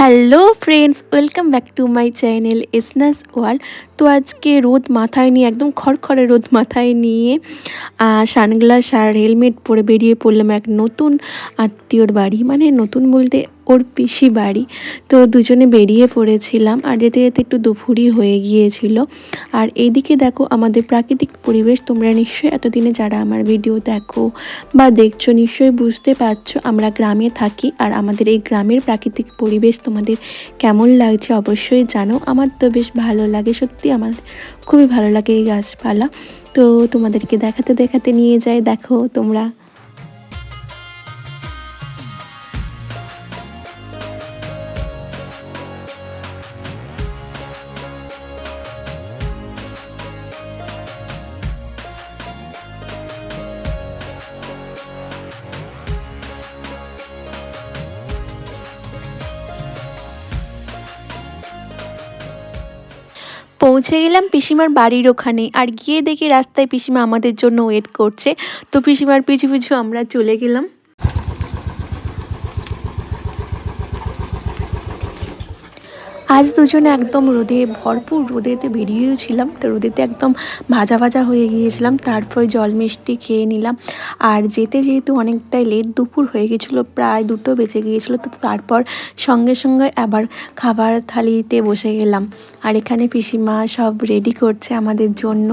Hello friends, welcome back to my channel এসনাস world. তো আজকে রোদ মাথায় নিয়ে একদম খড়খড়ে রোদ মাথায় নিয়ে সানগ্লাস আর হেলমেট পরে বেরিয়ে পড়লাম এক নতুন আত্মীয়র বাড়ি। মানে নতুন বলতে ওর পিসি বাড়ি। তো দুজনে বেরিয়ে পড়েছিলাম আর যেতে যেতে একটু দুপুরই হয়ে গিয়েছিল। আর এইদিকে দেখো আমাদের প্রাকৃতিক পরিবেশ। তোমরা নিশ্চয়ই এতদিনে যারা আমার ভিডিও দেখো বা দেখছো নিশ্চয়ই বুঝতে পারছো আমরা গ্রামে থাকি। আর আমাদের এই গ্রামের প্রাকৃতিক পরিবেশ তোমাদের কেমন লাগছে অবশ্যই জানো। আমার তো বেশ ভালো লাগে, সত্যি আমার খুবই ভালো লাগে এই গাছপালা। তো তোমাদেরকে দেখাতে দেখাতে নিয়ে যাই, দেখো তোমরা। পৌঁছে গেলাম পিসিমার বাড়ির ওখানে। আর গিয়ে দেখি রাস্তায় পিসিমা আমাদের জন্য ওয়েট করছে। তো পিসিমার পিছু পিছু আমরা চলে গেলাম। আজ দুজনে একদম রোদে ভরপুর রোদেতে বেরিয়েছিলাম। তো রোদেতে একদম ভাজা ভাজা হয়ে গিয়েছিলাম। তারপর জল মিষ্টি খেয়ে নিলাম। আর যেতে যেহেতু অনেকটাই লেট, দুপুর হয়ে গেছিলো, প্রায় 2টো বেজে গিয়েছিলো। তো তারপর সঙ্গে সঙ্গে আবার খাবার থালিতে বসে গেলাম। আর এখানে পিসিমা সব রেডি করছে আমাদের জন্য।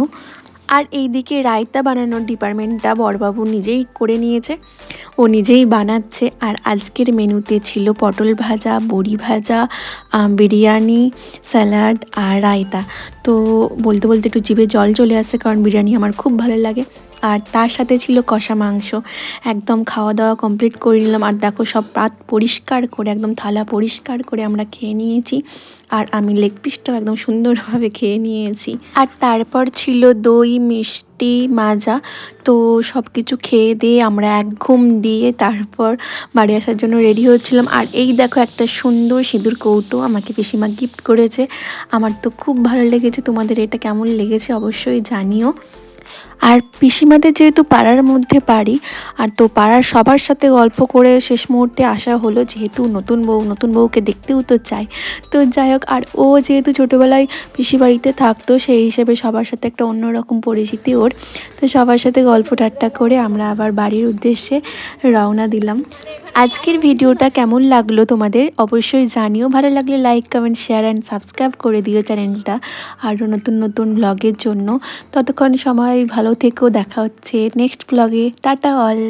আর এইদিকে রায়তা বানানোর ডিপার্টমেন্টটা বড়বাবু নিজেই করে নিয়েছে, ও নিজেই বানাচ্ছে। আর আজকের মেনুতে ছিল পটল ভাজা, বড়ি ভাজা, বিরিয়ানি, স্যালাড আর রায়তা। তো বলতে বলতে একটু জিভে জল চলে আসছে, কারণ বিরিয়ানি আমার খুব ভালো লাগে। আর তার সাথে ছিল কষা মাংস। একদম খাওয়া দাওয়া কমপ্লিট করে নিলাম। আর দেখো সব পাত পরিষ্কার করে একদম থালা পরিষ্কার করে আমরা খেয়ে নিয়েছি। আর আমি লেগ পিসটাও একদম সুন্দরভাবে খেয়ে নিয়েছি। আর তারপর ছিল দই, মিষ্টি, মাজা। তো সব কিছু খেয়ে দিয়ে আমরা এক ঘুম দিয়ে তারপর বাড়ি আসার জন্য রেডি হচ্ছিলাম। আর এই দেখো একটা সুন্দর সিঁদুর কৌটো আমাকে পিসিমা গিফট করেছে। আমার তো খুব ভালো লেগেছে। তোমাদের এটা কেমন লেগেছে অবশ্যই জানিও। আর পিসিমাদের যেহেতু পাড়ার মধ্যে বাড়ি, আর তো পাড়ার সবার সাথে গল্প করে শেষ মুহূর্তে আসা হলো, যেহেতু নতুন বউকে দেখতেও তো চাই। তো যাই হোক, আর ও যেহেতু ছোটোবেলায় পিসি বাড়িতে থাকতো, সেই হিসেবে সবার সাথে একটা অন্যরকম পরিচিতি ওর। তো সবার সাথে গল্প ঠাট্টা করে আমরা আবার বাড়ির উদ্দেশ্যে রওনা দিলাম। আজকের ভিডিওটা কেমন লাগলো তোমাদের অবশ্যই জানিও। ভালো লাগলে like, comment, share and subscribe করে দিও চ্যানেলটা আরও নতুন নতুন ব্লগের জন্য। ততক্ষণ সময় ভালো থেকো, দেখা হচ্ছে নেক্সট ব্লগে। Tata all.